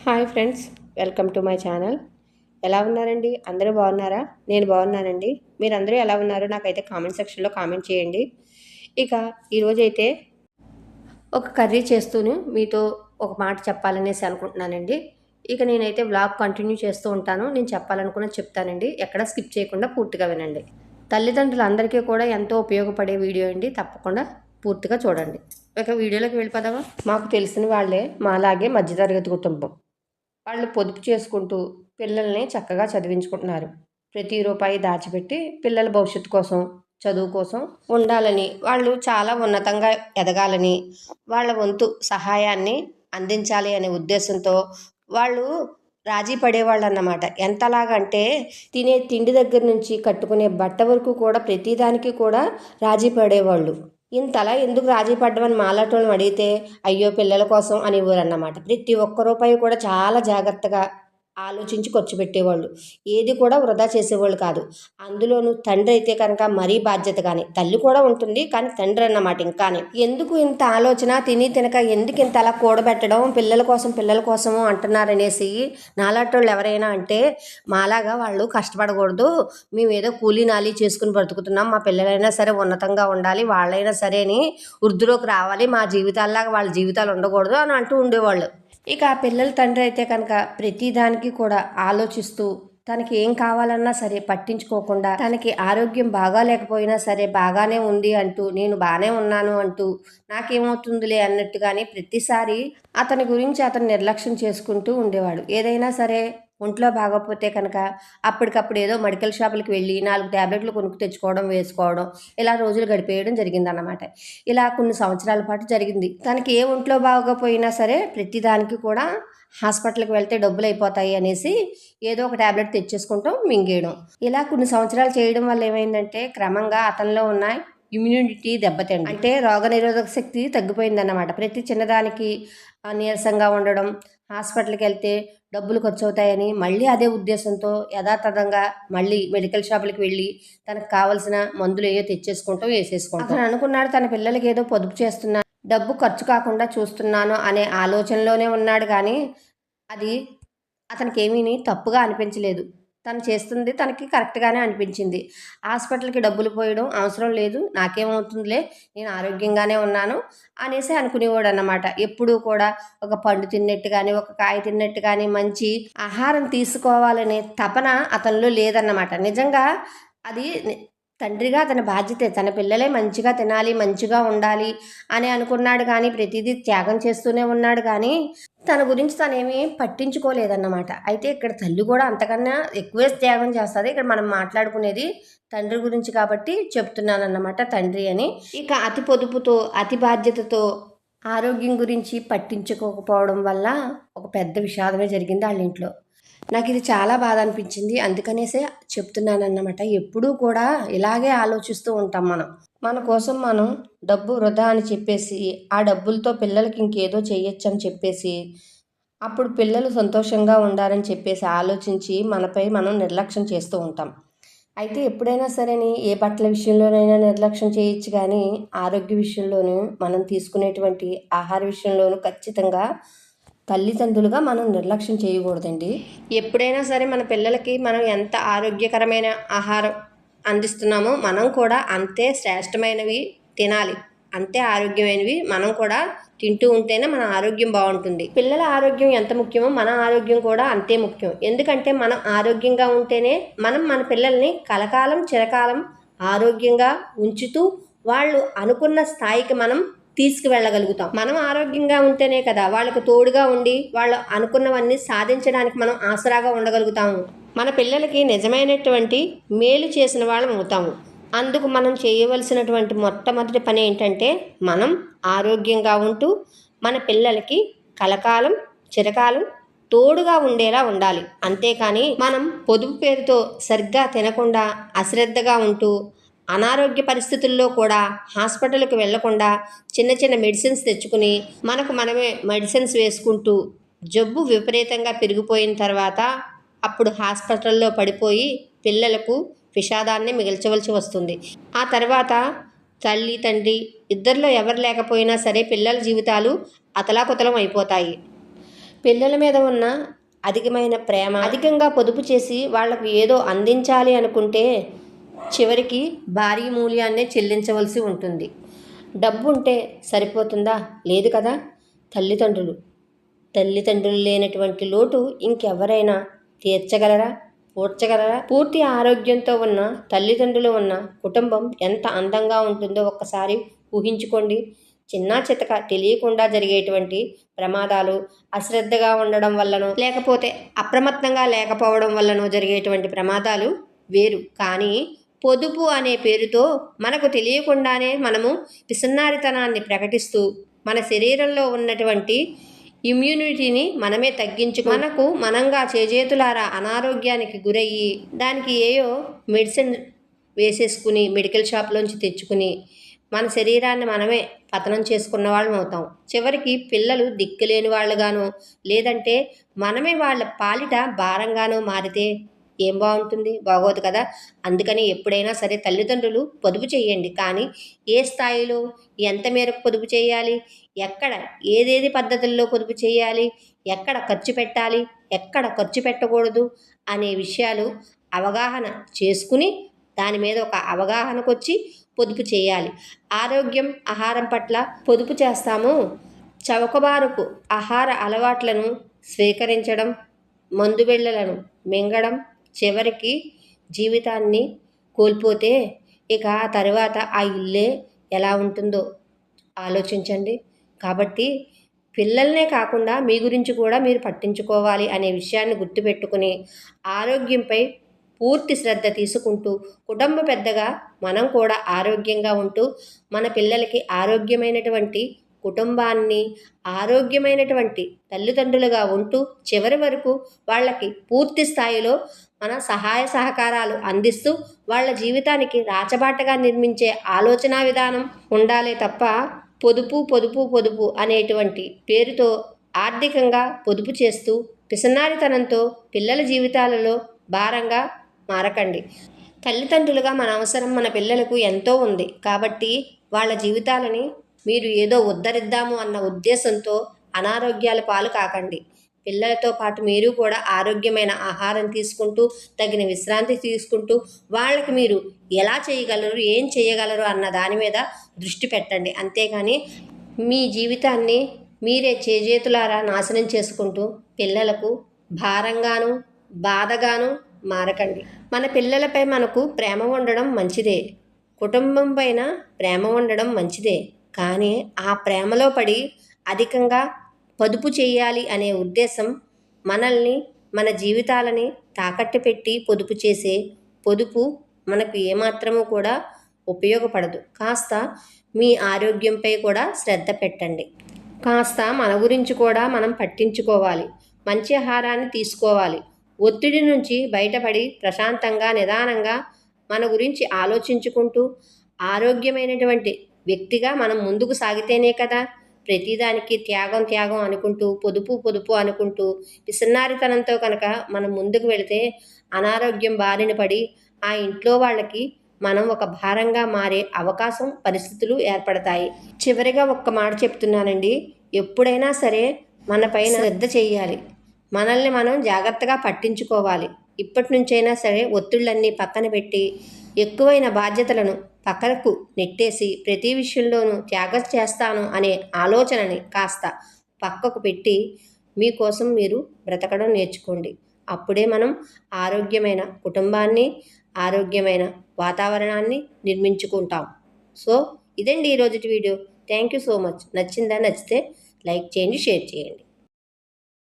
Hi friends, welcome to my channel. ఎలా ఉన్నారండి? అందరూ బాగున్నారా? నేను బాగున్నానండి. మీరందరూ ఎలా ఉన్నారు? నాకైతే కామెంట్ సెక్షన్లో కామెంట్ చేయండి. ఇక ఈరోజైతే ఒక కర్రీ చేస్తూనే మీతో ఒక మాట చెప్పాలనేసి అనుకుంటున్నానండి. ఇక నేనైతే వ్లాగ్ కంటిన్యూ చేస్తూ ఉంటాను. నేను చెప్పాలనుకున్నది చెప్తానండి. ఎక్కడ స్కిప్ చేయకుండా పూర్తిగా వినండి. తల్లిదండ్రులందరికీ కూడా ఎంతో ఉపయోగపడే వీడియో అండి. తప్పకుండా పూర్తిగా చూడండి. ఇక వీడియోలోకి వెళ్ళిపోదామా? మాకు తెలిసిన వాళ్ళే మాలాగే మధ్యతరగతి కుటుంబం. వాళ్ళు పొదుపు చేసుకుంటూ పిల్లల్ని చక్కగా చదివించుకుంటున్నారు. ప్రతి రూపాయి దాచిపెట్టి పిల్లల భవిష్యత్తు కోసం, చదువు కోసం ఉండాలని, వాళ్ళు చాలా ఉన్నతంగా ఎదగాలని, వాళ్ళ వంతు సహాయాన్ని అందించాలి అనే ఉద్దేశంతో వాళ్ళు రాజీ పడేవాళ్ళు అన్నమాట. ఎంతలాగంటే తినే తిండి దగ్గర నుంచి కట్టుకునే బట్ట వరకు కూడా ప్రతిదానికి కూడా రాజీ పడేవాళ్ళు. ఇంతలా ఎందుకు రాజీ పడ్డమని మాలాటోళ్ళని అడిగితే అయ్యో పిల్లల కోసం అనేవారన్నమాట. ప్రతి ఒక్క రూపాయి కూడా చాలా జాగ్రత్తగా ఆలోచించి ఖర్చు పెట్టేవాళ్ళు. ఏది కూడా వృధా చేసేవాళ్ళు కాదు. అందులోనూ తండ్రి అయితే కనుక మరీ బాధ్యత కానీ, తల్లి కూడా ఉంటుంది కానీ తండ్రి అన్నమాట ఇంకాని. ఎందుకు ఇంత ఆలోచన, తిని తినక ఎందుకు ఇంత అలా కూడబెట్టడం, పిల్లల కోసము అంటున్నారనేసి నాలాటోళ్ళు ఎవరైనా అంటే మాలాగా వాళ్ళు కష్టపడకూడదు, మేము ఏదో కూలీ నాలి చేసుకుని బ్రతుకుతున్నాం, మా పిల్లలైనా సరే ఉన్నతంగా ఉండాలి, వాళ్ళైనా సరే అని వృద్ధిలోకి రావాలి, మా జీవితాల్లాగా వాళ్ళ జీవితాలు ఉండకూడదు అని అంటూ ఉండేవాళ్ళు. ఇక ఆ పిల్లల తండ్రి అయితే కనుక ప్రతిదానికి కూడా ఆలోచిస్తూ తనకి ఏం కావాలన్నా సరే పట్టించుకోకుండా, తనకి ఆరోగ్యం బాగా లేకపోయినా సరే బాగానే ఉంది అంటూ, నేను బాగానే ఉన్నాను అంటూ, నాకేమవుతుందిలే అన్నట్టుగానే ప్రతిసారి అతని గురించి అతను నిర్లక్ష్యం చేసుకుంటూ ఉండేవాడు. ఏదైనా సరే ఒంట్లో బాగోకపోతే కనుక అప్పటికప్పుడు ఏదో మెడికల్ షాపులకు వెళ్ళి 4 ట్యాబ్లెట్లు కొనుక్కు తెచ్చుకోవడం, వేసుకోవడం, ఇలా రోజులు గడిపేయడం జరిగిందన్నమాట. ఇలా కొన్ని సంవత్సరాల పాటు జరిగింది. తనకి ఏ ఒంట్లో బాగోకపోయినా సరే ప్రతిదానికి కూడా హాస్పిటల్కి వెళ్తే డబ్బులు అయిపోతాయి అనేసి ఏదో ఒక ట్యాబ్లెట్ తెచ్చేసుకుంటాం, మింగేయడం. ఇలా కొన్ని సంవత్సరాలు చేయడం వల్ల ఏమైందంటే క్రమంగా అతనిలో ఉన్న ఇమ్యూనిటీ దెబ్బతింది. అంటే రోగనిరోధక శక్తి తగ్గిపోయిందన్నమాట. ప్రతి చిన్నదానికి నీరసంగా ఉండడం, హాస్పిటల్కి వెళ్తే డబ్బులు ఖర్చు అవుతాయని మళ్ళీ అదే ఉద్దేశంతో యథాతథంగా మళ్ళీ మెడికల్ షాపులకు వెళ్ళి తనకు కావలసిన మందులు ఏవో తెచ్చేసుకుంటాం, వేసేసుకుంటాం. అతను అనుకున్నాడు తన పిల్లలకి ఏదో పొదుపు చేస్తున్నా, డబ్బు ఖర్చు కాకుండా చూస్తున్నాను అనే ఆలోచనలోనే ఉన్నాడు. కానీ అది అతనికి ఏమీ తప్పుగా అనిపించలేదు. తను చేస్తుంది తనకి కరెక్ట్గానే అనిపించింది. హాస్పిటల్కి డబ్బులు పోయడం అవసరం లేదు, నాకేమవుతుందిలే, నేను ఆరోగ్యంగానే ఉన్నాను అనేసి అనుకునేవాడు అన్నమాట. ఎప్పుడూ కూడా ఒక పండు తిన్నట్టు కానీ, ఒక కాయ తిన్నట్టు కానీ, మంచి ఆహారం తీసుకోవాలనే తపన అతనిలో లేదన్నమాట. నిజంగా అది తండ్రిగా తన బాధ్యతే. తన పిల్లలే మంచిగా తినాలి, మంచిగా ఉండాలి అని అనుకున్నాడు. కానీ ప్రతిదీ త్యాగం చేస్తూనే ఉన్నాడు. కానీ తన గురించి తనేమీ పట్టించుకోలేదన్నమాట. అయితే ఇక్కడ తల్లి కూడా అంతకన్నా ఎక్కువే త్యాగం చేస్తుంది. ఇక్కడ మనం మాట్లాడుకునేది తండ్రి గురించి కాబట్టి చెప్తున్నానన్నమాట, తండ్రి అని. ఇక అతి పొదుపుతో, అతి బాధ్యతతో ఆరోగ్యం గురించి పట్టించుకోకపోవడం వల్ల ఒక పెద్ద విషాదమే జరిగింది వాళ్ళ ఇంట్లో. నాకు ఇది చాలా బాధ అనిపించింది. అందుకనేసే చెప్తున్నానన్నమాట. ఎప్పుడూ కూడా ఇలాగే ఆలోచిస్తూ ఉంటాం మనం. మన కోసం మనం డబ్బు వృధా అని చెప్పేసి, ఆ డబ్బులతో పిల్లలకి ఇంకేదో చేయొచ్చు అని చెప్పేసి, అప్పుడు పిల్లలు సంతోషంగా ఉండాలని చెప్పేసి ఆలోచించి మనపై మనం నిర్లక్ష్యం చేస్తూ ఉంటాం. అయితే ఎప్పుడైనా సరేని ఏ బట్టల విషయంలోనైనా నిర్లక్ష్యం చేయొచ్చు, కానీ ఆరోగ్య విషయంలోనూ మనం తీసుకునేటువంటి ఆహార విషయంలోనూ ఖచ్చితంగా తల్లిదండ్రులుగా మనం నిర్లక్ష్యం చేయకూడదండి. ఎప్పుడైనా సరే మన పిల్లలకి మనం ఎంత ఆరోగ్యకరమైన ఆహారం అందిస్తున్నామో మనం కూడా అంతే శ్రేష్టమైనవి తినాలి, అంతే ఆరోగ్యమైనవి మనం కూడా తింటూ ఉంటేనే మన ఆరోగ్యం బాగుంటుంది. పిల్లల ఆరోగ్యం ఎంత ముఖ్యమో మన ఆరోగ్యం కూడా అంతే ముఖ్యం. ఎందుకంటే మనం ఆరోగ్యంగా ఉంటేనే మనం మన పిల్లల్ని కలకాలం చిరకాలం ఆరోగ్యంగా ఉంచుతూ వాళ్ళు అనుకున్న స్థాయికి మనం తీసుకువెళ్ళగలుగుతాం. మనం ఆరోగ్యంగా ఉంటేనే కదా వాళ్ళకు తోడుగా ఉండి వాళ్ళు అనుకున్నవన్నీ సాధించడానికి మనం ఆసరాగా ఉండగలుగుతాము. మన పిల్లలకి నిజమైనటువంటి మేలు చేసిన వాళ్ళం అవుతాము. అందుకు మనం చేయవలసినటువంటి మొట్టమొదటి పని ఏంటంటే మనం ఆరోగ్యంగా ఉంటూ మన పిల్లలకి కలకాలం చిరకాలం తోడుగా ఉండేలా ఉండాలి. అంతేకాని మనం పొదుపు పేరుతో సరిగ్గా తినకుండా అశ్రద్ధగా ఉంటూ అనారోగ్య పరిస్థితుల్లో కూడా హాస్పిటల్కి వెళ్లకుండా చిన్న చిన్న మెడిసిన్స్ తెచ్చుకుని మనకు మనమే మెడిసిన్స్ వేసుకుంటూ జబ్బు విపరీతంగా పెరిగిపోయిన తర్వాత అప్పుడు హాస్పిటల్లో పడిపోయి పిల్లలకు విషాదాన్ని మిగిల్చవలసి వస్తుంది. ఆ తర్వాత తల్లి తండ్రి ఇద్దరిలో ఎవరు లేకపోయినా సరే పిల్లల జీవితాలు అతలాకుతలం అయిపోతాయి. పిల్లల మీద ఉన్న అధికమైన ప్రేమ, అధికంగా పొదుపు చేసి వాళ్లకు ఏదో అందించాలి అనుకుంటే చివరికి భారీ మూల్యాన్నే చెల్లించవలసి ఉంటుంది. డబ్బు ఉంటే సరిపోతుందా? లేదు కదా. తల్లిదండ్రులు లేనటువంటి లోటు ఇంకెవరైనా తీర్చగలరా? పూడ్చగలరా? పూర్తి ఆరోగ్యంతో ఉన్న తల్లిదండ్రులు ఉన్న కుటుంబం ఎంత అందంగా ఉంటుందో ఒక్కసారి ఊహించుకోండి. చిన్నా చితక తెలియకుండా జరిగేటువంటి ప్రమాదాలు అశ్రద్ధగా ఉండడం వల్లనో లేకపోతే అప్రమత్తంగా లేకపోవడం వల్లనో జరిగేటువంటి ప్రమాదాలు వేరు. కానీ పొదుపు అనే పేరుతో మనకు తెలియకుండానే మనము పిసినారితనాన్ని ప్రకటిస్తూ మన శరీరంలో ఉన్నటువంటి ఇమ్యూనిటీని మనమే తగ్గించుకు మనకు మనంగా చేజేతులారా అనారోగ్యానికి గురయ్యి దానికి ఏయో మెడిసిన్ వేసేసుకుని మెడికల్ షాప్లోంచి తెచ్చుకుని మన శరీరాన్ని మనమే పతనం చేసుకున్న వాళ్ళం అవుతాం. చివరికి పిల్లలు దిక్కులేని వాళ్ళుగానో లేదంటే మనమే వాళ్ళ పాలిట భారంగానో మారితే ఏం బాగుంటుంది? బాగోదు కదా. అందుకని ఎప్పుడైనా సరే తల్లిదండ్రులు పొదుపు చేయండి. కానీ ఏ స్థాయిలో, ఎంత మేరకు పొదుపు చేయాలి, ఎక్కడ ఏదేది పద్ధతుల్లో పొదుపు చేయాలి, ఎక్కడ ఖర్చు పెట్టాలి, ఎక్కడ ఖర్చు పెట్టకూడదు అనే విషయాలు అవగాహన చేసుకుని దాని మీద ఒక అవగాహనకు వచ్చి పొదుపు చేయాలి. ఆరోగ్యం, ఆహారం పట్ల పొదుపు చేస్తాము. చౌకబారుకు ఆహార అలవాట్లను స్వీకరించడం, మందుబిళ్ళలను మింగడం, చివరికి జీవితాన్ని కోల్పోతే ఇక ఆ తర్వాత ఆ ఇల్లే ఎలా ఉంటుందో ఆలోచించండి. కాబట్టి పిల్లల్నే కాకుండా మీ గురించి కూడా మీరు పట్టించుకోవాలి అనే విషయాన్ని గుర్తుపెట్టుకుని ఆరోగ్యంపై పూర్తి శ్రద్ధ తీసుకుంటూ కుటుంబ పెద్దగా మనం కూడా ఆరోగ్యంగా ఉంటూ మన పిల్లలకి ఆరోగ్యమైనటువంటి కుటుంబాన్ని, ఆరోగ్యమైనటువంటి తల్లిదండ్రులుగా ఉంటూ చివరి వరకు వాళ్ళకి పూర్తి స్థాయిలో మన సహాయ సహకారాలు అందిస్తూ వాళ్ళ జీవితానికి రాచబాటగా నిర్మించే ఆలోచన విధానం ఉండాలే తప్ప పొదుపు పొదుపు పొదుపు అనేటువంటి పేరుతో ఆర్థికంగా పొదుపు చేస్తూ పిసినారితనంతో పిల్లల జీవితాలలో భారంగా మారకండి. తల్లిదండ్రులుగా మన అవసరం మన పిల్లలకు ఎంతో ఉంది. కాబట్టి వాళ్ళ జీవితాలని మీరు ఏదో ఉద్ధరిద్దాము అన్న ఉద్దేశంతో అనారోగ్యాల పాలు కాకండి. పిల్లలతో పాటు మీరు కూడా ఆరోగ్యమైన ఆహారం తీసుకుంటూ తగిన విశ్రాంతి తీసుకుంటూ వాళ్ళకి మీరు ఎలా చేయగలరు, ఏం చేయగలరు అన్న దాని మీద దృష్టి పెట్టండి. అంతేగాని మీ జీవితాన్ని మీరే చేజేతులారా నాశనం చేసుకుంటూ పిల్లలకు భారంగాను బాధగాను మారకండి. మన పిల్లలపై మనకు ప్రేమ ఉండడం మంచిదే, కుటుంబం పైన ప్రేమ ఉండడం మంచిదే. కానీ ఆ ప్రేమలో పడి అధికంగా పొదుపు చేయాలి అనే ఉద్దేశం మనల్ని, మన జీవితాలని తాకట్టు పెట్టి పొదుపు చేసే పొదుపు మనకు ఏమాత్రము కూడా ఉపయోగపడదు. కాస్త మీ ఆరోగ్యంపై కూడా శ్రద్ధ పెట్టండి. కాస్త మన గురించి కూడా మనం పట్టించుకోవాలి. మంచి ఆహారాన్ని తీసుకోవాలి. ఒత్తిడి నుంచి బయటపడి ప్రశాంతంగా నిదానంగా మన గురించి ఆలోచించుకుంటూ ఆరోగ్యమైనటువంటి వ్యక్తిగా మనం ముందుకు సాగితేనే కదా. ప్రతిదానికి త్యాగం అనుకుంటూ పొదుపు అనుకుంటూ పిసినారితనంతో కనుక మనం ముందుకు వెళితే అనారోగ్యం బారిన పడి ఆ ఇంట్లో వాళ్ళకి మనం ఒక భారంగా మారే అవకాశం, పరిస్థితులు ఏర్పడతాయి. చివరిగా ఒక్క మాట చెప్తున్నానండి. ఎప్పుడైనా సరే మన పైన శ్రద్ధ చేయాలి. మనల్ని మనం జాగ్రత్తగా పట్టించుకోవాలి. ఇప్పటి నుంచైనా సరే ఒత్తిళ్ళన్నీ పక్కన పెట్టి ఎక్కువైన బాధ్యతలను పక్కకు నెట్టేసి ప్రతి విషయంలోనూ త్యాగం చేస్తాను అనే ఆలోచనని కాస్త పక్కకు పెట్టి మీకోసం మీరు బ్రతకడం నేర్చుకోండి. అప్పుడే మనం ఆరోగ్యమైన కుటుంబాన్ని, ఆరోగ్యమైన వాతావరణాన్ని నిర్మించుకుంటాం. సో ఇదండి ఈరోజుటి వీడియో. Thank you so much. నచ్చిందా? నచ్చితే లైక్ చేయండి, షేర్ చేయండి.